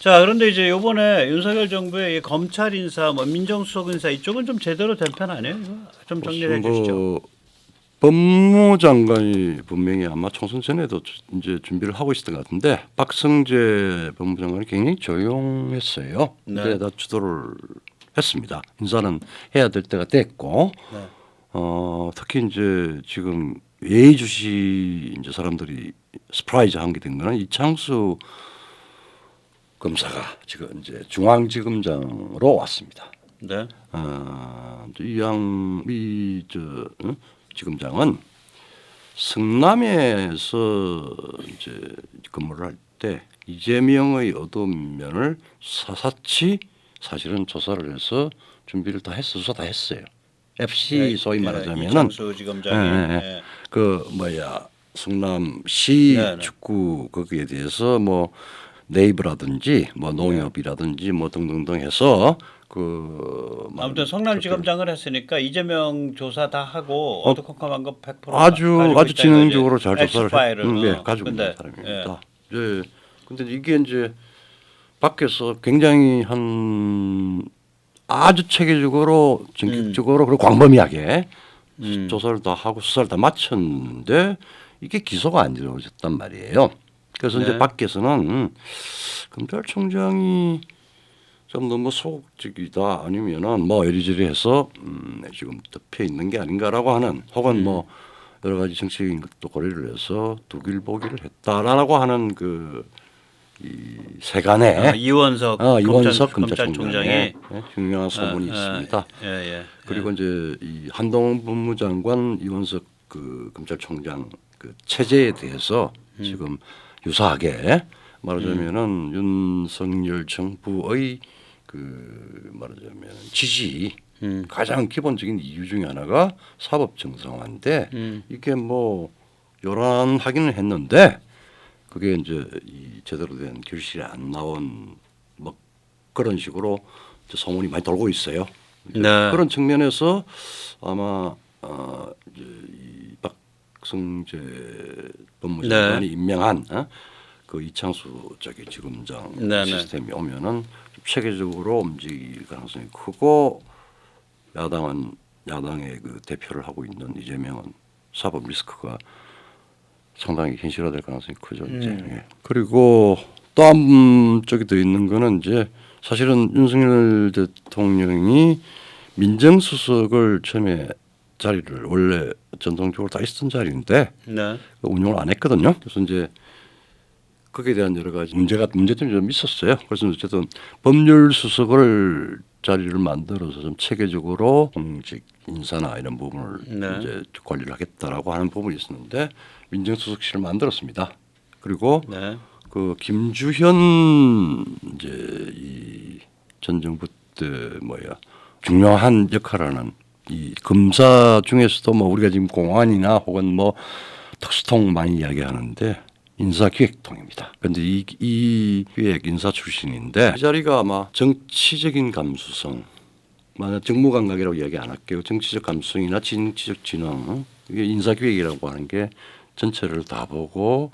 자, 그런데 이제 요번에 윤석열 정부의 이 검찰 인사, 뭐 민정수석 인사 이쪽은 좀 제대로 된 편 아니에요? 이거 좀 정리해 주시죠. 법무장관이 분명히 아마 총선 전에도 이제 준비를 하고 있었던 것 같은데 박성재 법무장관이 굉장히 조용했어요. 네. 그래다 주도를 했습니다. 인사는 해야 될 때가 됐고, 네. 특히 이제 지금 예의주시 이제 사람들이 스프라이즈 한 게 된 거는 이창수 검사가 지금 이제 중앙지검장으로 왔습니다. 네. 이양미 지검장은 성남에서 이제 근무를 할 때 이재명의 어두운 면을 사사치 사실은 조사를 해서 준비를 다 했어, 수사 다 했어요. FC 소위 말하자면은 이창수 지검장이 그 뭐야 성남시 네, 네. 축구 거기에 대해서 뭐 네이버라든지 뭐 농협이라든지 뭐 등등등 해서 그 아무튼 성남지검장을 했으니까 이재명 조사 다 하고 어두컴컴한 거 100% 아주 가지고 있다 진행적으로 이거지. 잘 조사를 X파일을. 가지고 있는 근데, 사람입니다. 예. 근데 이게 이제 밖에서 굉장히 한 아주 체계적으로 전격적으로 그리고 광범위하게 조사를 다 하고 수사를 다 마쳤는데 이게 기소가 안 이루어졌단 말이에요. 그래서 네. 이제 밖에서는 검찰총장이 좀 너무 소극적이다 아니면은 뭐 이리저리 해서 지금 덮여 있는 게 아닌가라고 하는 혹은 뭐 여러 가지 정치적인 것도 고려를 해서 두길보기를 했다라고 하는 그 이 세간에 이원석 검찰총장의 검찰총장이 중요한 소문이 있습니다. 예. 그리고 이제 이 한동훈 법무장관 이원석 그 검찰총장 그 체제에 대해서 지금 유사하게 말하자면은 윤석열 정부의 그 말하자면 지지 가장 기본적인 이유 중에 하나가 사법 정상화인데 이게 뭐 요란하기는 했는데 그게 이제 이 제대로 된 결실이 안 나온 뭐 그런 식으로 이제 소문이 많이 돌고 있어요. 네. 그런 측면에서 아마 이제 이 박성재 법무장관이 임명한 그 이창수 저기 지검장 네. 시스템이 오면은 좀 체계적으로 움직일 가능성이 크고 야당의 그 대표를 하고 있는 이재명은 사법 리스크가 상당히 현실화될 가능성이 크죠. 이제. 예. 그리고 또 한 쪽이 더 있는 거는 이제 사실은 윤석열 대통령이 민정수석을 처음에 자리를 원래 전통적으로 다 있었던 자리인데 네. 운영을 안 했거든요. 그래서 이제 거기에 대한 여러 가지 문제점이 좀 있었어요. 그래서 어쨌든 법률수석을 자리를 만들어서 좀 체계적으로 공직 인사나 이런 부분을 이제 관리를 하겠다라고 하는 부분이 있었는데 민정수석실을 만들었습니다. 그리고 그 김주현 이제 이 전 정부 때 중요한 역할을 하는 이 검사 중에서도 뭐 우리가 지금 공안이나 혹은 뭐 특수통 많이 이야기하는데 인사기획통입니다. 그런데 이 기획 인사 출신인데 이 자리가 아마 정치적인 감수성, 만약 정무감각이라고 이야기 안 할게요. 정치적 감수성이나 정치적 진흥, 이게 인사기획이라고 하는 게 전체를 다 보고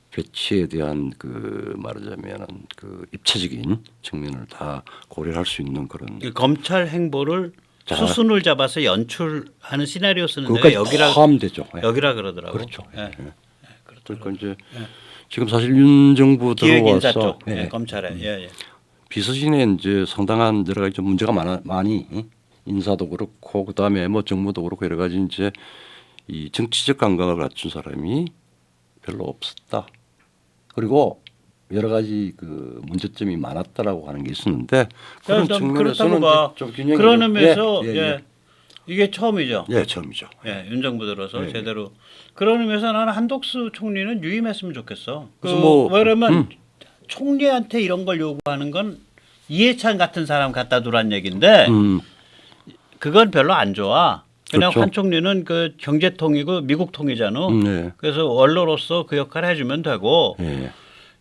배치에 대한 그 말하자면은 그 입체적인 측면을 다 고려할 수 있는 그런 검찰 행보를 수순을 잡아서 연출하는 시나리오 쓰는데 그것까지 여기라 포함되죠. 여기라 그러더라고. 그렇죠. 그러니까 이제 지금 사실 윤 정부 기획인사 들어와서 쪽 검찰에 비서진에 이제 상당한 여러 가지 좀 문제가 많이 인사도 그렇고 그다음에 뭐 정무도 그렇고 여러 가지 이제 이 정치적 감각을 갖춘 사람이 별로 없었다. 그리고 여러 가지 그 문제점이 많았다라고 하는 게 있었는데 그런 측면에서는 좀 균형이 그런 의미에서 이게 처음이죠. 예, 처음이죠. 윤 정부 들어서 제대로. 그런 의미에서 나는 한독수 총리는 유임했으면 좋겠어. 그래서 왜냐면 총리한테 이런 걸 요구하는 건 이해찬 같은 사람 갖다 두란 얘기인데 그건 별로 안 좋아. 그냥 그렇죠. 한 총리는 그 경제통이고 미국통이잖아. 그래서 원로로서 그 역할을 해주면 되고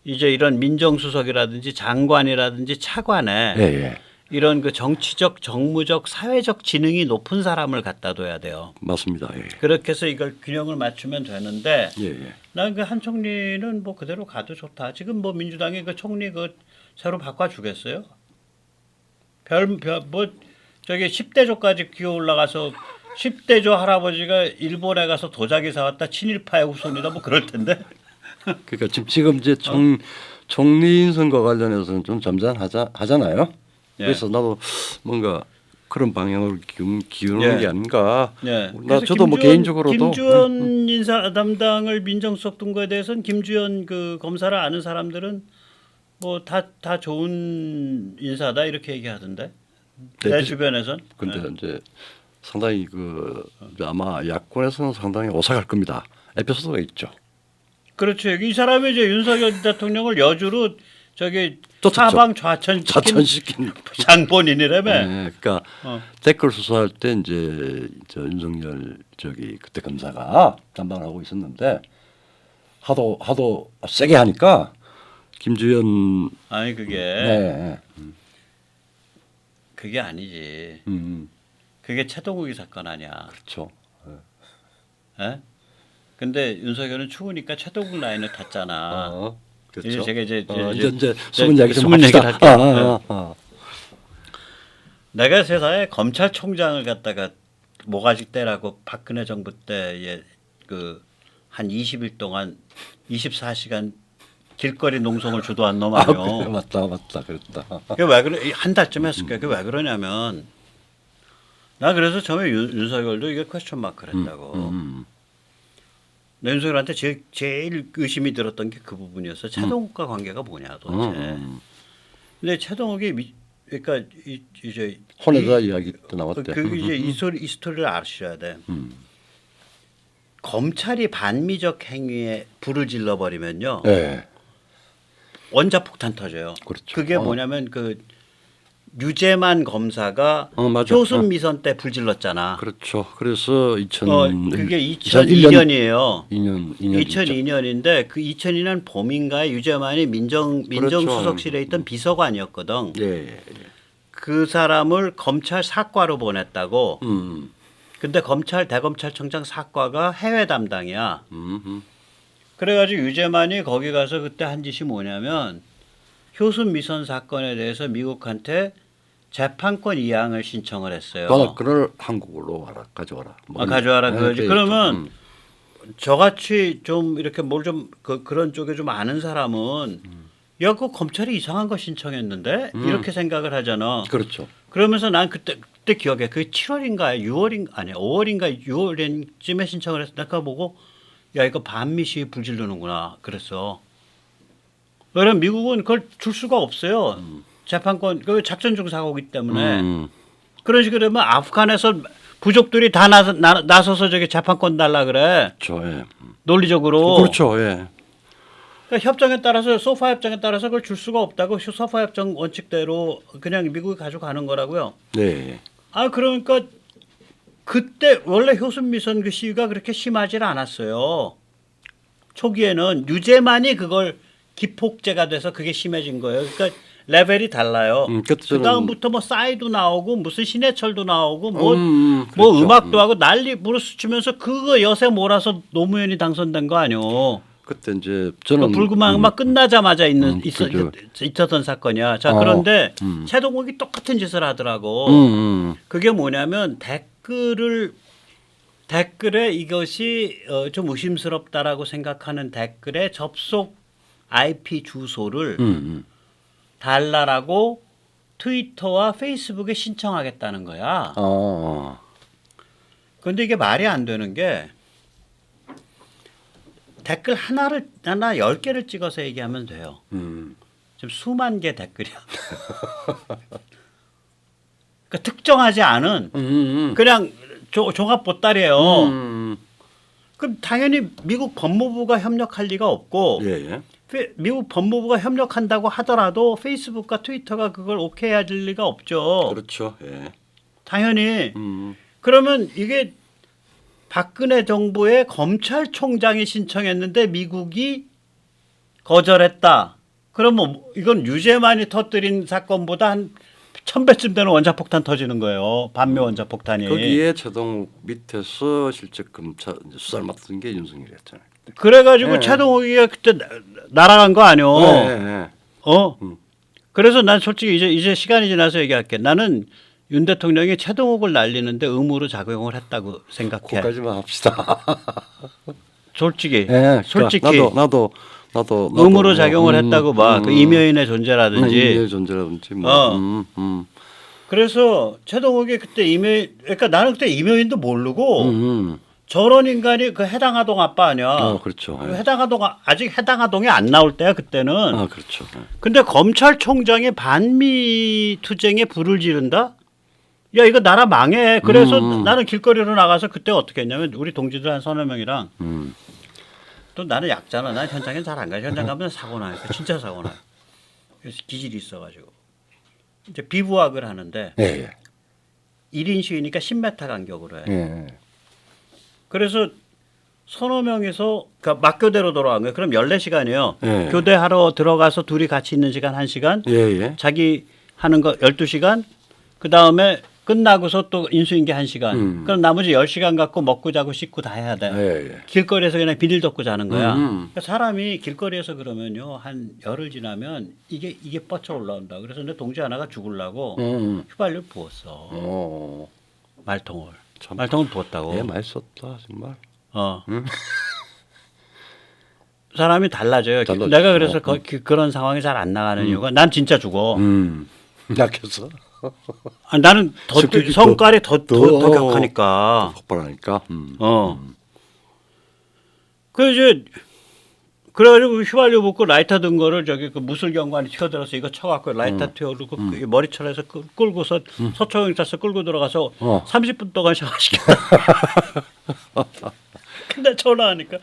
이제 이런 민정수석이라든지 장관이라든지 차관에 이런 그 정치적, 정무적, 사회적 지능이 높은 사람을 갖다 둬야 돼요. 맞습니다. 예. 그렇게 해서 이걸 균형을 맞추면 되는데 예, 예. 난 그 한 총리는 뭐 그대로 가도 좋다. 지금 뭐 민주당이 그 총리 그 새로 바꿔주겠어요? 뭐 저기 10대조까지 기어 올라가서 10대조 할아버지가 일본에 가서 도자기 사왔다 친일파의 후손이다 뭐 그럴 텐데. 그러니까 지금 이제 총리 선거 관련해서는 좀 하잖아요. 예. 그래서 나도 뭔가 그런 방향으로 기우는 예. 게 아닌가. 네. 저도 뭐 개인적으로도 김주현 인사 담당을 민정수석 둔 거에 대해서는 김주현 그 검사를 아는 사람들은 뭐 다 좋은 인사다 이렇게 얘기하던데. 내 네, 주변에선. 근데 네. 이제 상당히 그 아마 야권에서는 상당히 오싹할 겁니다. 에피소드가 있죠. 그렇죠. 이 사람이 이제 윤석열 대통령을 여주로 저기 쫓았죠. 사방 좌천시킨 자천시킨. 장본인이라며. 네, 그러니까 어. 댓글 수사할 때 이제 저 윤석열 저기 그때 검사가 담당을 하고 있었는데 하도 세게 하니까 김주현 아니 그게 네. 그게 아니지. 그게 최동욱이 사건 아니야. 그렇죠. 예? 근데 윤석열은 추우니까 최동욱 라인을 탔잖아. 그렇죠. 이제 제가 이제 숨은 얘기 좀 숨은 합시다. 얘기를 할게요. 내가 세상에 검찰총장을 갖다가 모가지 떼라고 박근혜 정부 때에 그 한 20일 동안 24시간 길거리 농성을 주도한 놈 아니요. 맞다 그랬다. 그게 왜 그래? 한 달쯤 했을 거야. 그게 왜 그러냐면 나 그래서 처음에 윤석열도 이게 퀘스천 마크를 했다고. 내 윤석열한테 제일 의심이 들었던 게 그 부분이었어. 최동욱과 관계가 뭐냐 도대체. 근데 최동욱이 그러니까 이제 혼외자 이야기 또 나왔대. 그 이제 이 스토리를 아셔야 돼. 검찰이 반미적 행위에 불을 질러 버리면요. 네. 원자폭탄 터져요. 그렇죠. 그게 뭐냐면 그 유재만 검사가 맞아. 효순 미선 때 불 질렀잖아. 그렇죠. 그래서 그게 2002년이에요. 2년 2002년인데 그 2002년 봄인가에 유재만이 민정수석실에 있던 비서관이었거든. 예. 그 사람을 검찰 사과로 보냈다고. 근데 대검찰청장 사과가 해외 담당이야. 그래가지고 유재만이 거기 가서 그때 한 짓이 뭐냐면 효순 미선 사건에 대해서 미국한테 재판권 이양을 신청을 했어요. 그걸 한국으로 가져와라. 가져와라 그거지. 그러면 저같이 좀 이렇게 뭘 좀 그런 쪽에 좀 아는 사람은 야, 그 검찰이 이상한 거 신청했는데 이렇게 생각을 하잖아. 그렇죠. 그러면서 난 그때 기억해. 그 7월인가 6월인가 아니 5월인가 6월쯤에 신청을 했어. 내가 보고 야 이거 반미 시위 불질르는구나 그랬어. 왜냐면 미국은 그걸 줄 수가 없어요. 재판권 그 작전 중사고기 때문에 그런 식으로 하면 아프간에서 부족들이 다 나서서 저기 재판권 달라 그래. 그렇죠. 예. 논리적으로. 그렇죠. 예. 그러니까 협정에 따라서 소파 협정에 따라서 그걸 줄 수가 없다고 소파 협정 원칙대로 그냥 미국이 가져가는 거라고요. 네. 그러니까 그때 원래 효순미선 그 시위가 그렇게 심하지 않았어요. 초기에는 유재만이 그걸 기폭제가 돼서 그게 심해진 거예요. 그러니까 레벨이 달라요. 그 다음부터 뭐 싸이도 나오고 무슨 신해철도 나오고 뭐 그렇죠. 음악도 하고 난리 부르스 치면서 그거 여세 몰아서 노무현이 당선된 거 아니요. 그때 이제 저는 불구망막 끝나자마자 있었던 사건이야. 자 그런데 최동욱이 똑같은 짓을 하더라고. 그게 뭐냐면 댓글에 이것이 좀 의심스럽다라고 생각하는 댓글에 접속 IP 주소를 달라라고 트위터와 페이스북에 신청하겠다는 거야. 그런데 이게 말이 안 되는 게 댓글 하나 10개를 찍어서 얘기하면 돼요. 지금 수만 개 댓글이야. 그러니까 특정하지 않은 그냥 종합 보따리예요. 그럼 당연히 미국 법무부가 협력할 리가 없고 예. 미국 법무부가 협력한다고 하더라도 페이스북과 트위터가 그걸 오케이 할 리가 없죠. 그렇죠. 예. 당연히. 그러면 이게 박근혜 정부의 검찰총장이 신청했는데 미국이 거절했다. 그러면 이건 유재만이 터뜨린 사건보다 한 1000배쯤 되는 원자폭탄 터지는 거예요. 반미 원자폭탄이. 거기에 최동욱 밑에서 실제 검찰 이제 수사를 맡은 게 윤석열이었잖아요. 그래가지고 네. 최동욱이가 그때 날아간 거 아니오. 네. 어? 그래서 난 솔직히 이제 시간이 지나서 얘기할게. 나는 윤 대통령이 최동욱을 날리는데 의무로 작용을 했다고 생각해. 거기까지만 합시다. 솔직히, 네, 솔직히 그러니까 나도 의무로 작용을 했다고 봐. 그 이묘인의 존재라든지. 이묘의 존재라든지 뭐. 그래서 최동욱이 그때 그러니까 나는 그때 이묘인도 모르고 저런 인간이 그 해당 아동 아빠 아니야. 그렇죠. 그 해당 아동 아직 해당 아동이 안 나올 때야 그때는. 그렇죠. 근데 검찰총장이 반미 투쟁에 불을 지른다? 야 이거 나라 망해. 그래서 나는 길거리로 나가서 그때 어떻게 했냐면 우리 동지들 한 서너 명이랑 또 나는 약자나 난 현장에 잘 안 가. 현장 가면 사고 나요. 진짜 사고 나요. 그래서 기질이 있어가지고 이제 비부학을 하는데 예. 1인 시위니까 10m 간격으로 해. 예. 그래서 서너 명이서 그러니까 막교대로 돌아간 거예요. 그럼 14시간이에요. 예. 교대하러 들어가서 둘이 같이 있는 시간 1시간. 예. 자기 하는 거 12시간. 그다음에 끝나고서 또 인수인계 1시간. 그럼 나머지 10시간 갖고 먹고 자고 씻고 다 해야 돼. 예. 길거리에서 그냥 비닐 덮고 자는 거야. 그러니까 사람이 길거리에서 그러면요. 한 열흘 지나면 이게 뻗쳐 올라온다. 그래서 내 동지 하나가 죽으려고 휘발유 부었어. 말통을. 말통을 부었다고. 예, 맛있었다 정말. 사람이 달라져요. 달라지죠. 내가 그래서 그런 상황이 잘 안 나가는 이유가 난 진짜 죽어. 약해서. 나는 성격이 성깔이 더 격하니까. 폭발하니까. 그 이제 그래가지고 휘발유 붓고 라이터 든 거를 저기 그 무술경관이 튀어들어서 이거 쳐갖고 라이터 튀어오르고 머리철에서 끌고서 서초경찰서 끌고 들어가서 30분 동안 샤워시켜. 근데 전화하니까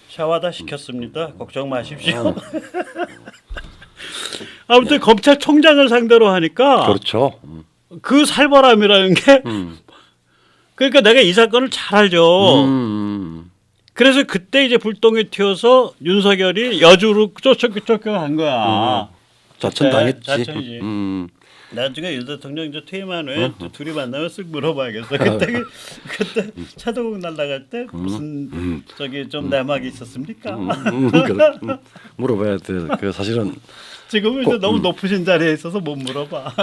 샤워다 시켰습니다. 걱정 마십시오. 아무튼 검찰총장을 상대로 하니까 그렇죠. 그 살벌함이라는 게 그러니까 내가 이 사건을 잘 알죠. 그래서 그때 이제 불똥이 튀어서 윤석열이 여주로 쫓겨간 거야. 자천 당했지. 자천이지. 나중에 윤 대통령 이제 퇴임한 후에 둘이 만나면 쓱 물어봐야겠어. 그때 차도국 날라갈 때 무슨 저기 좀 내막이 있었습니까? 물어봐야 돼. 그 사실은 지금은 이제 너무 높으신 자리에 있어서 못 물어봐.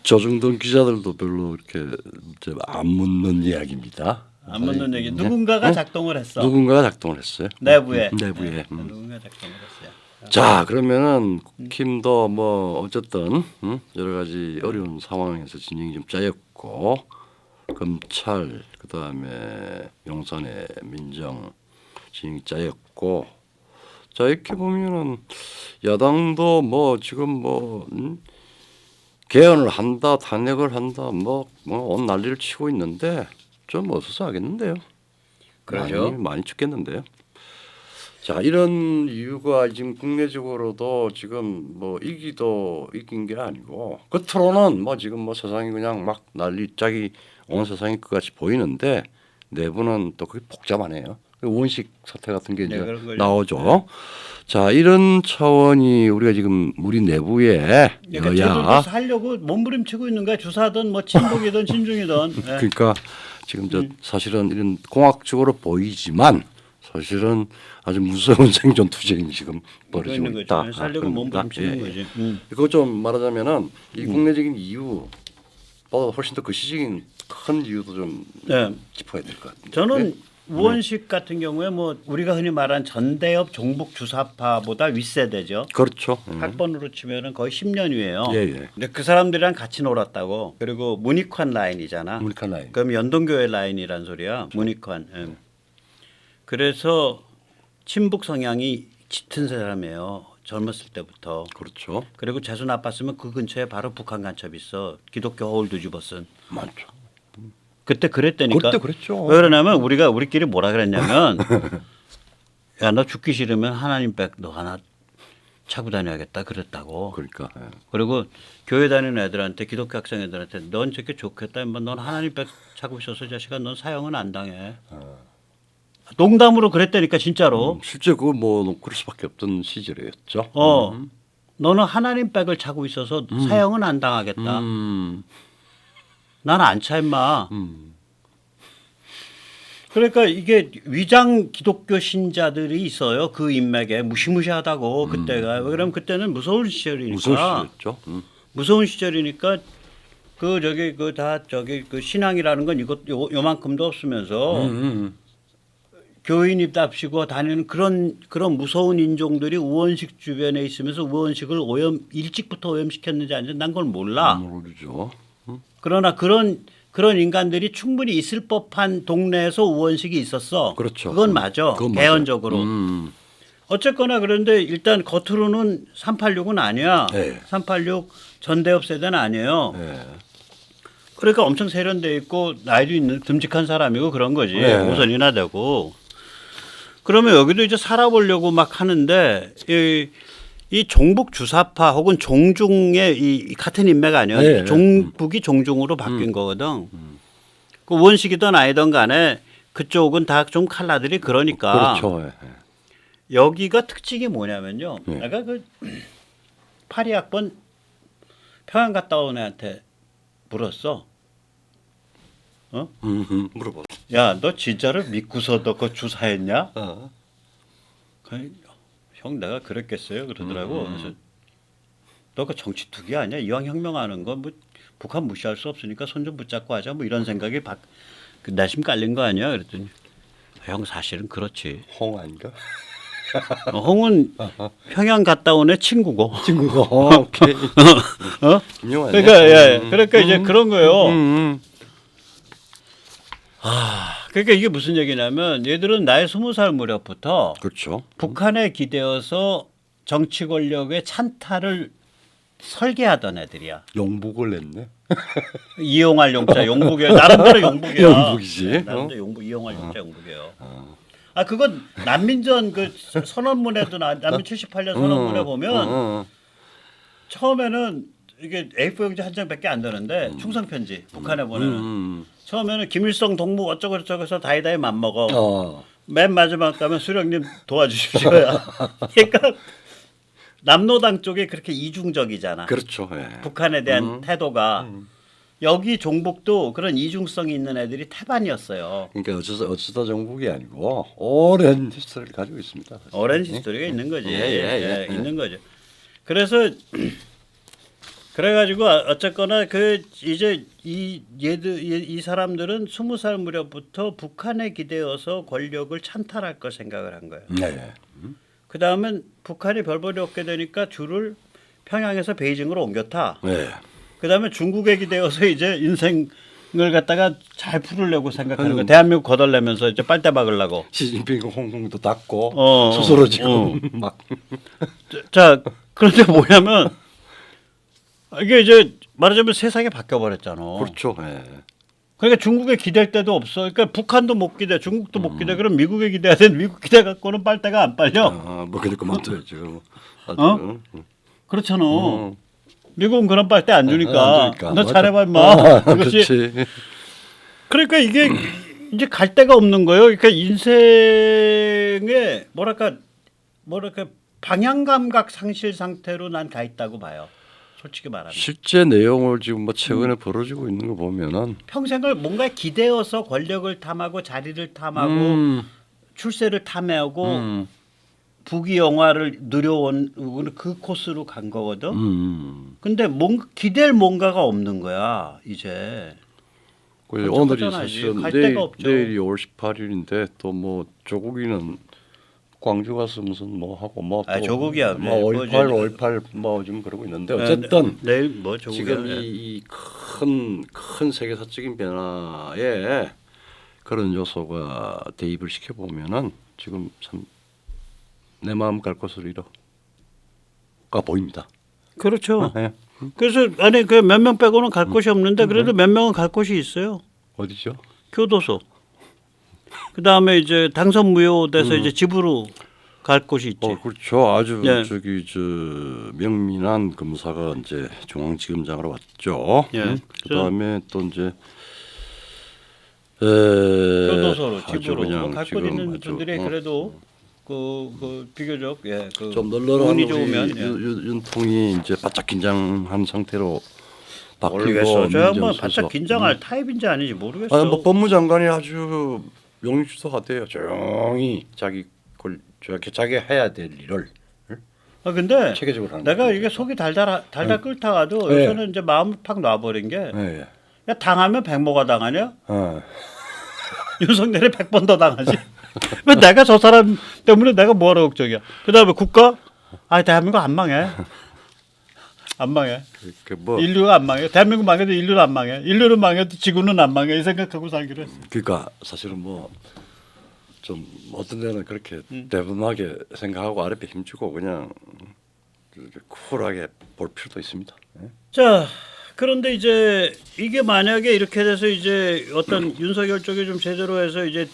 조중동 기자들도 별로 이렇게 이제 안 묻는 이야기입니다. 안 묻는 얘기. 누군가가 작동을 했어. 누군가가 작동을 했어요. 내부에. 내부에. 누군가 작동을 했어요. 자, 그러면은 국힘도 뭐 어쨌든 여러 가지 어려운 상황에서 진영이 좀 짜였고 검찰 그다음에 용산의 민정 진영이 짜였고 자 이렇게 보면은 야당도 뭐 지금 뭐 개헌을 한다 탄핵을 한다 뭐 온 난리를 치고 있는데 좀 어서서 하겠는데요. 그러죠. 많이 춥겠는데요. 자 이런 이유가 지금 국내적으로도 지금 뭐 이긴 게 아니고 겉으로는 뭐 지금 뭐 세상이 그냥 막 난리 짝이 온 세상일 것 같이 보이는데 내부는 또 그게 복잡하네요. 원식 사태 같은 게 이제 나오죠. 자 이런 차원이 우리가 지금 우리 내부에 여야 하려고 몸부림치고 있는 거야. 주사든 뭐 친북이든 친중이든. 그러니까 지금 저 사실은 이런 공학적으로 보이지만 사실은 아주 무서운 생존 투쟁이 지금 벌어지고 있다. 살려고 몸부림치는 거지. 그거 좀 말하자면은 이 국내적인 이유보다 훨씬 더 거시적인 큰 이유도 좀 짚어야 될 것 같아요. 저는 우원식 같은 경우에 뭐 우리가 흔히 말하는 전대협 종북 주사파보다 윗세대죠. 그렇죠. 학번으로 치면은 거의 10년 위에요. 예. 근데 그 사람들이랑 같이 놀았다고. 그리고 문익환 라인이잖아. 문익환 라인. 그럼 연동교회 라인이란 소리야. 문익환. 그래서 친북 성향이 짙은 사람이에요. 젊었을 때부터. 그렇죠. 그리고 재수 나빴으면 그 근처에 바로 북한 간첩 있어. 기독교 허울 뒤집어 쓴. 많죠. 그때 그랬다니까. 그때 그랬죠. 왜 그러냐면 우리끼리 뭐라 그랬냐면 야 너 죽기 싫으면 하나님 백 너 하나 차고 다녀야겠다 그랬다고. 그러니까. 그리고 교회 다니는 애들한테 기독교 학생 애들한테 넌 저렇게 좋겠다. 넌 하나님 백 차고 있어서 자식아 넌 사형은 안 당해. 농담으로 그랬다니까 진짜로. 실제 그거 뭐 그럴 수밖에 없던 시절이었죠. 너는 하나님 백을 차고 있어서 사형은 안 당하겠다. 나는 안 차 임마. 그러니까 이게 위장 기독교 신자들이 있어요. 그 인맥에 무시무시하다고 그때가. 그럼 그때는 무서운 시절이니까. 무슨 시였죠? 무서운 시절이니까 그 저기 그 다 저기 그 신앙이라는 건 이것 요만큼도 없으면서 교인입답시고 다니는 그런 무서운 인종들이 우원식 주변에 있으면서 우원식을 일찍부터 오염시켰는지 아닌지 난 그걸 몰라. 모르죠. 그러나 그런 인간들이 충분히 있을 법한 동네에서 우원식이 있었어. 그렇죠. 그건 맞아. 그건 맞아요. 개헌적으로. 어쨌거나 그런데 일단 겉으로는 386은 아니야. 네. 386 전대협 세대는 아니에요. 네. 그러니까 엄청 세련돼 있고 나이도 있는 듬직한 사람이고 그런 거지. 네. 우선이나 되고. 그러면 여기도 이제 살아보려고 막 하는데 이 종북 주사파 혹은 종중의 이 같은 인맥 아니야. 네. 종북이 종중으로 바뀐 거거든. 그 원식이든 아니든 간에 그쪽은 다 좀 칼라들이 그러니까. 그렇죠. 예. 여기가 특징이 뭐냐면요. 내가 그 82학번 평양 갔다 온 애한테 물었어. 물어봐. 야, 너 진짜를 믿고서 너 그거 주사했냐? 형 내가 그랬겠어요 그러더라고. 그래서 너 그 정치 투기 아니야? 이왕 혁명하는 거 뭐 북한 무시할 수 없으니까 손 좀 붙잡고 하자 뭐 이런 생각이 그 내심 깔린 거 아니야? 그랬더니 형 사실은 그렇지. 홍 아닌가? 홍은 평양 갔다 온 애 친구고. 친구가. 오케이. 김용환. 그러니까 이제 그런 거예요. 그러니까 이게 무슨 얘기냐면 얘들은 나이 20살 무렵부터 그렇죠. 북한에 기대어서 정치 권력의 찬탈을 설계하던 애들이야. 용북을 냈네. 이용할 용자 용북이야. 나름대로 용북이야. 용북이지. 나름대로 용북 이용할 용자 용북이에요. 그건 난민전 그 선언문에도 난민 78년 선언문에 보면 처음에는 이게 A4 용지 한 장밖에 안 되는데 충성 편지 북한에 보내는 처음에는 김일성 동무 어쩌고 저쩌고 해서 다이다이 맘먹어. 맨 마지막 가면 수령님 도와주십시오야. 그러니까 남로당 쪽이 그렇게 이중적이잖아. 그렇죠. 예. 북한에 대한 태도가 여기 종북도 그런 이중성이 있는 애들이 태반이었어요. 그러니까 어쩌다 정북이 아니고 오랜 히스토리를 가지고 있습니다. 사실. 오랜 히스토리가 있는 거지. 예. 있는 거죠. 그래서 그래가지고 어쨌거나 그 이제 이 사람들은 20살 무렵부터 북한에 기대어서 권력을 찬탈할 거 생각을 한 거예요. 네. 그 다음엔 북한이 별볼이 없게 되니까 줄을 평양에서 베이징으로 옮겼다. 네. 그 다음에 중국에 기대어서 이제 인생을 갖다가 잘 풀으려고 생각하는 거예요. 대한민국 거덜내면서 이제 빨대 박으려고. 시진핑 홍콩도 닫고 스스로 지금 막. 자 그런데 뭐냐면 이게 이제 말하자면 세상이 바뀌어 버렸잖아. 그렇죠. 예. 그러니까 중국에 기댈 데도 없어. 그러니까 북한도 못 기대, 중국도 못 기대. 그럼 미국에 기대야 돼. 미국 기대 갖고는 빨대가 안 빨려. 뭐 그냥 그만둬야죠. 그렇잖아. 미국은 그런 빨대 안 주니까. 안 주니까. 너 맞아. 잘해봐 임마. 그렇지. 그러니까 이게 이제 갈 데가 없는 거예요. 그러니까 인생에 뭐랄까 방향 감각 상실 상태로 난 가 있다고 봐요. 솔직히 말하면. 실제 내용을 지금 뭐 최근에 벌어지고 있는 거 보면은 평생을 뭔가 기대어서 권력을 탐하고 자리를 탐하고 출세를 탐하고 부귀 영화를 누려온 그 코스로 간 거거든. 근데 뭔가 기댈 뭔가가 없는 거야 이제. 오늘이 갈 사실은 데가 없죠. 내일이 5월 18일인데 또 뭐 조국이는 광주 가서 무슨 뭐 하고 뭐 조국이야. 뭐 5.18 뭐 좀 그러고 있는데 어쨌든 내일 뭐 조국이야. 지금 이 큰 세계사적인 변화에 그런 요소가 대입을 시켜 보면은 지금 참 내 마음 갈 곳을 잃어가 보입니다. 그렇죠. 네. 그래서 아니 그 몇 명 빼고는 갈 곳이 없는데 그래도 몇 명은 갈 곳이 있어요. 어디죠? 교도소. 그 다음에 이제 당선 무효돼서 이제 집으로 갈 곳이 있지. 그렇죠. 아주 네. 저기 저 명민한 검사가 이제 중앙지검장으로 왔죠. 예. 그다음에 또 이제 교도소로 아주 집으로 그냥 갈 곳 지금 있는 아주, 분들이 그래도 그 비교적 좀 널널한 운이 우리 좋으면 윤통이 이제 바짝 긴장한 상태로 바뀌고 모르겠어. 저 한번 민정수석. 바짝 긴장할 타입인지 아닌지 모르겠어. 아니 뭐 법무장관이 아주 용의주도하대요. 조용히 자기 걸 저렇게 자기 해야 될 일을 근데 체계적으로 하는 내가 거죠. 이게 속이 달달 끓다가도 네. 요새는 이제 마음을 팍 놔버린 게 예. 야, 당하면 백모가 당하냐? 어. 윤석열이 100번 더 당하지. 왜 내가 저 사람 때문에 내가 뭐하러 걱정이야. 그다음에 국가? 아, 대한민국 안 망해. 안 망해. 뭐 인류가 안 망해. 대한민국 망해도 인류는 안 망해. 인류는 망해도 지구는 안 망해. 이 생각하고 살기로 했어. 그러니까 사실은 뭐 좀 어떤 데는 그렇게 대분하게 생각하고 아랫배 힘주고 그냥 이렇게 쿨하게 볼 필요도 있습니다. 예? 자, 그런데 이제 이게 만약에 이렇게 돼서 이제 어떤 윤석열 쪽이 좀 제대로 해서 이제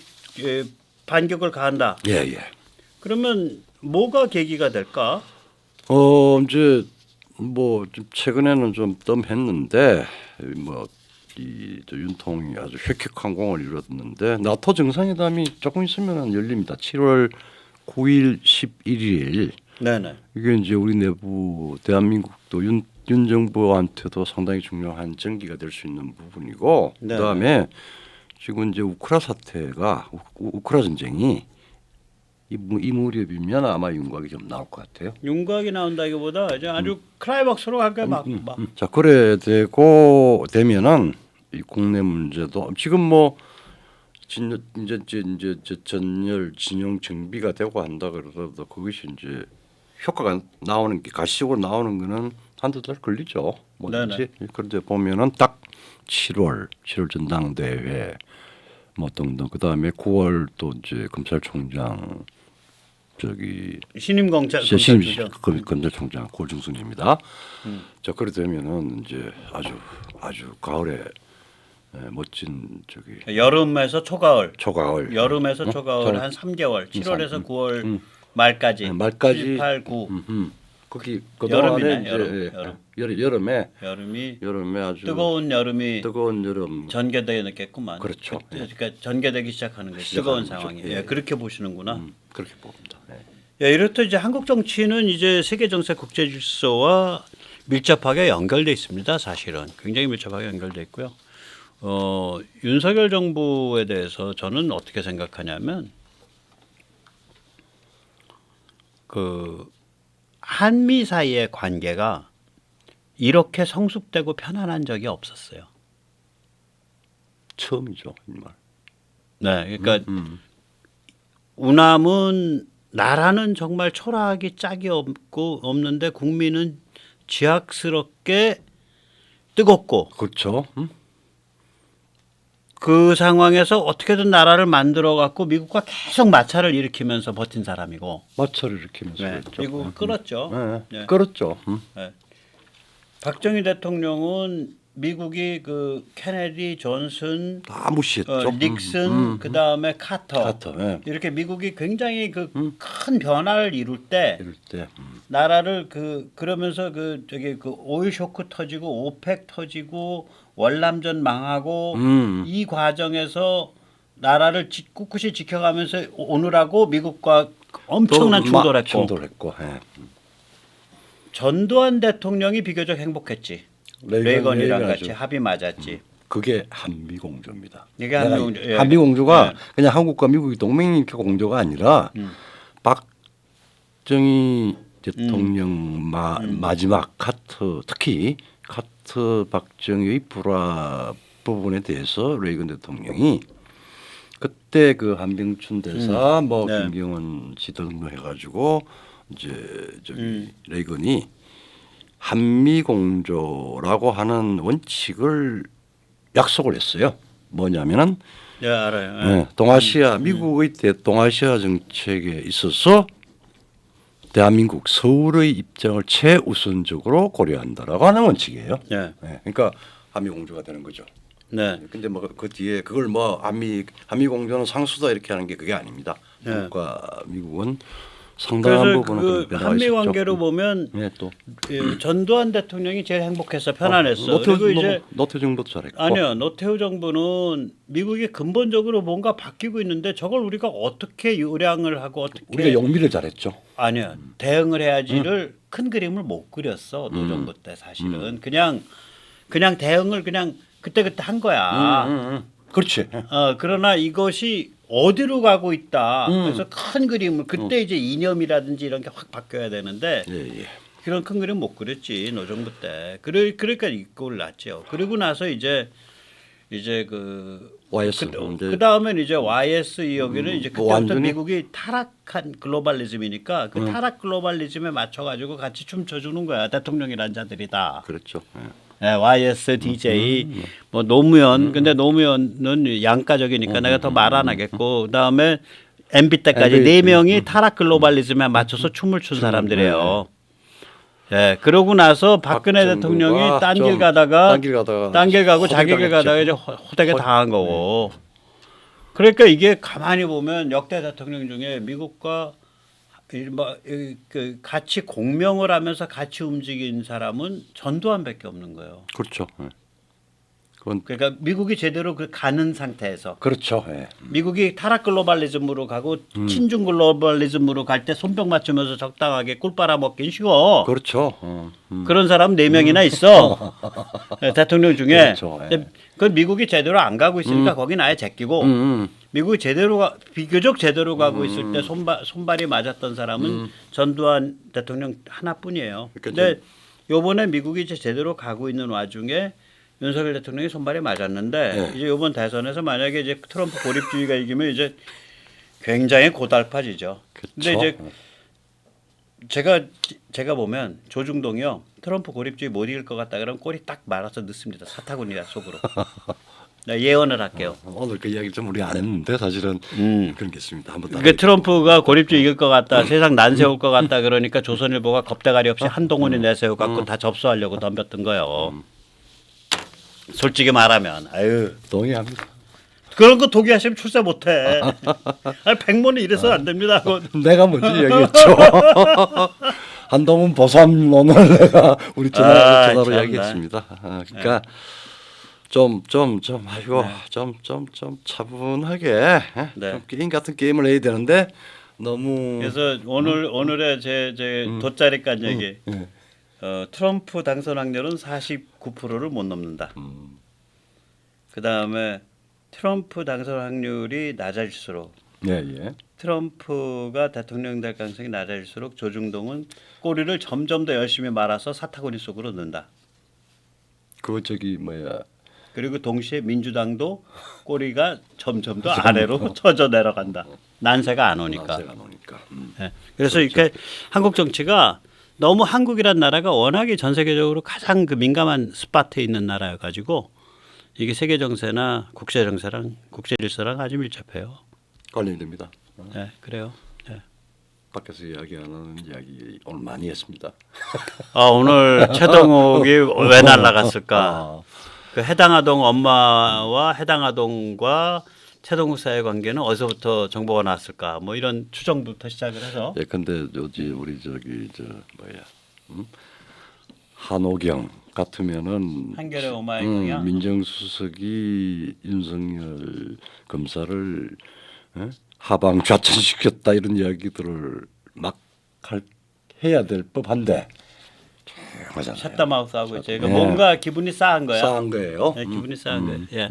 반격을 가한다. 예, 예. 그러면 뭐가 계기가 될까? 이제 뭐 좀 최근에는 좀 뜸했는데 뭐이저 윤통이 아주 획획한공을 이뤘는데 나토 정상회담이 조금 있으면 열립니다. 7월 9일, 11일 네네. 이게 이제 우리 내부 대한민국도 윤 정부한테도 상당히 중요한 전기가 될 수 있는 부분이고 네. 그다음에 지금 이제 우크라 사태가 우크라 전쟁이 이 무렵이면 아마 윤곽이 좀 나올 것 같아요. 윤곽이 나온다기보다 이제 아주 클라이막스로 갈까 막. 자 그래 되고 되면은 이 국내 문제도 지금 뭐 이제 전열 진영 정비가 되고 한다 그러더라도 그것이 이제 효과가 나오는 게 가시적으로 나오는 거는 한두 달 걸리죠. 뭐든지 그런데 보면은 딱 7월 전당대회 뭐 등등 그다음에 9월 또 이제 검찰총장 저기 신임 검찰총장. 검찰총장 고중순입니다. 자 그래 되면은 이제 아주 가을에 멋진 저기 여름에서 초가을. 초가을 여름에서 어? 초가을 한 3개월. 7월에서 9월 말까지. 네, 말까지 7, 8, 9. 거기 여름이네, 그동안에 여름. 여름에 아주 뜨거운 여름이 뜨거운 여름 전개되겠구만. 그렇죠. 그러니까 전개되기 시작하는 거예요. 뜨거운 상황이. 예. 그렇게 보시는구나. 그렇게 봅니다. 네. 이렇듯 이제 한국 정치는 이제 세계 정세 국제 질서와 밀접하게 연결돼 있습니다. 사실은 굉장히 밀접하게 연결돼 있고요. 윤석열 정부에 대해서 저는 어떻게 생각하냐면 그 한미 사이의 관계가 이렇게 성숙되고 편안한 적이 없었어요. 처음이죠, 정말. 네, 그러니까 우남은 나라는 정말 초라하기 짝이 없는데 국민은 지악스럽게 뜨겁고 그렇죠. 그 상황에서 어떻게든 나라를 만들어 갖고 미국과 계속 마찰을 일으키면서 버틴 사람이고 마찰을 일으키면서 네, 그랬죠. 미국을 끌었죠. 네. 네. 끌었죠. 네. 박정희 대통령은 미국이 그 케네디, 존슨, 다 무시했죠. 닉슨, 그 다음에 카터, 예. 이렇게 미국이 굉장히 그 큰 변화를 이룰 때 이럴 때 나라를 그러면서 저기 오일 쇼크 터지고 오펙 터지고 월남전 망하고 이 과정에서 나라를 꿋꿋이 지켜가면서 오느라고 미국과 엄청난 충돌했고 예. 전두환 대통령이 비교적 행복했지. 레이건이랑 같이 합의 맞았지. 그게 한미공조입니다. 이게 한미공조. 예. 한미공조가 예. 그냥 한국과 미국이 동맹 공조가 아니라 박정희 대통령 마지막 카터 특히 카터 박정희의 불화 부분에 대해서 레이건 대통령이 그때 그 한병춘 대사 뭐 네. 김경원 씨 등등 해가지고 이제 저기 레이건이 한미 공조라고 하는 원칙을 약속을 했어요. 뭐냐면은 예, 알아요. 예. 네, 동아시아 미국의 동아시아 정책에 있어서 대한민국 서울의 입장을 최우선적으로 고려한다라고 하는 원칙이에요. 예. 네, 그러니까 한미 공조가 되는 거죠. 네. 근데 뭐 그 뒤에 그걸 뭐 한미 공조는 상수다 이렇게 하는 게 그게 아닙니다. 네. 미국과 미국은 상당한 그래서 부분은 그 변화가 한미 있었죠. 관계로 보면 예, 또 전두환 대통령이 제일 행복했어, 편안했어. 노태우, 그리고 이제 노태우 정부도 잘했고. 아니요, 노태우 정부는 미국이 근본적으로 뭔가 바뀌고 있는데 저걸 우리가 어떻게 요량을 하고 어떻게 우리가 영미를 잘했죠. 아니요, 대응을 해야지를 큰 그림을 못 그렸어 노정부 때 사실은 그냥 대응을 그냥 그때그때 한 거야. 그렇지. 그러나 이것이 어디로 가고 있다. 그래서 큰 그림을 그때 이제 이념이라든지 이런 게 확 바뀌어야 되는데 예, 예. 그런 큰 그림 못 그렸지 노정부 때. 그러니까 이꼴 났죠. 그리고 나서 이제 그 YS 그 다음엔 이제 YS 여기는 이제 그때부터 완전히? 미국이 타락한 글로벌리즘이니까 그 타락 글로벌리즘에 맞춰가지고 같이 춤춰주는 거야. 대통령이란 자들이 다. 그렇죠. 예. 네, YS, DJ, 뭐 노무현. 근데 노무현은 양가적이니까 내가 더 말 안 하겠고 그다음에 MB 때까지 MB, 네 명이 타락 글로벌리즘에 맞춰서 춤을 춘 사람들이에요. 예, 그러고 나서 박근혜 박정부가 대통령이 딴 길 좀 가다가 딴 길 가다가 자기 길 가다가 이제 호되게 당한 거고. 그러니까 이게 가만히 보면 역대 대통령 중에 미국과 그 같이 공명을 하면서 같이 움직인 사람은 전두환밖에 없는 거예요. 그렇죠. 예. 그건 그러니까 미국이 제대로 그 가는 상태에서 그렇죠. 예. 미국이 타락 글로벌리즘으로 가고 친중 글로벌리즘으로 갈 때 손뼉 맞추면서 적당하게 꿀 빨아먹긴 쉬워. 그렇죠. 그런 사람 4명이나 있어. 네, 대통령 중에. 그렇죠. 예. 근데 그건 미국이 제대로 안 가고 있으니까 거긴 아예 제끼고 미국이 비교적 제대로 가고 있을 때 손발이 맞았던 사람은 전두환 대통령 하나뿐이에요. 그러니까 근데 요번에 미국이 이제 제대로 가고 있는 와중에 윤석열 대통령이 손발이 맞았는데 네. 이제 이번 대선에서 만약에 이제 트럼프 고립주의가 이기면 이제 굉장히 고달파지죠. 근데 이제 제가 보면 조중동이요 트럼프 고립주의 못 이길 것 같다 그러면 꼬리 딱 말아서 넣습니다. 사타구니가 속으로. 나 예언을 할게요. 오늘 그 이야기 좀 우리 안 했는데 사실은 그런 게 있습니다. 한번 그러니까 트럼프가 고립주의 이길 것 같다, 세상 난세울 것 같다 그러니까 조선일보가 겁대가리 없이 한동훈이 내세워 갖고 다 접수하려고 덤볐던 거예요. 솔직히 말하면 아유 동의합니다. 그런 거 독의하시면 출세 못해. 아니 백모는 이래서 안 됩니다. 그거. 내가 먼저 얘기했죠. 한동훈 보삼론을 내가 우리 전화로 참나. 이야기했습니다. 그러니까 좀 아이고 좀 차분하게 네. 좀 게임 같은 게임을 해야 되는데 너무 그래서 오늘의 제 돗자리 깐 얘기. 트럼프 당선 확률은 49%를 못 넘는다. 그 다음에 트럼프 당선 확률이 낮아질수록 예. 트럼프가 대통령 될 가능성이 낮아질수록 조중동은 꼬리를 점점 더 열심히 말아서 사타구니 속으로 넣는다. 그 저기 뭐야 그리고 동시에 민주당도 꼬리가 점점 더 아래로 쳐져 내려간다. 난세가 안 오니까. 난세가 나오니까. 네. 그래서 이렇게 한국 정치가 너무 한국이란 나라가 워낙에 전 세계적으로 가장 그 민감한 스팟에 있는 나라여 가지고 이게 세계 정세나 국제 정세랑 국제 질서랑 아주 밀접해요. 관련됩니다. 네, 그래요. 네. 밖에서 이야기 안 하는 이야기 오늘 많이 했습니다. 오늘 최동욱이 왜 날라갔을까? 그 해당 아동 엄마와 해당 아동과 최동욱 사이의 관계는 어디서부터 정보가 나왔을까? 뭐 이런 추정부터 시작을 해서. 예, 근데 요지 우리 저기 한오경 같으면은 한겨레 오마이동이야. 민정수석이 윤석열 검사를 하방 좌천시켰다 이런 이야기들을 막 해야 될 법한데 조용하잖아요. 샷다마우스 하고 있죠. 그러니까 네. 뭔가 기분이 싸한 거야. 싸한 거예요. 네, 기분이 싸한 거예요. 예.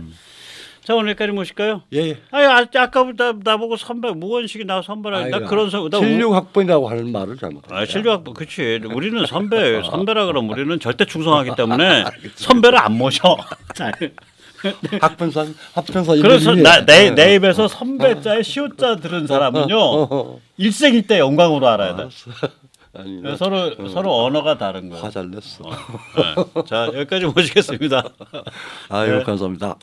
자 오늘까지 모실까요? 예. 아니 아까부터 나보고 선배 무원식이 나 선배라 나 그런 선 76학번이라고 하는 말을 잘못했어요. 76학번 그렇지. 우리는 선배라 그러면 우리는 절대 충성하기 때문에 선배를 안 모셔. 학번사 그래서 내 입에서 선배자의 시옷자 들은 사람은요 일생일대 영광으로 알아야 돼. 아니, 서로 언어가 다른 거예요. 화 잘 냈어. 네. 자 여기까지 모시겠습니다. 아유 네. 감사합니다.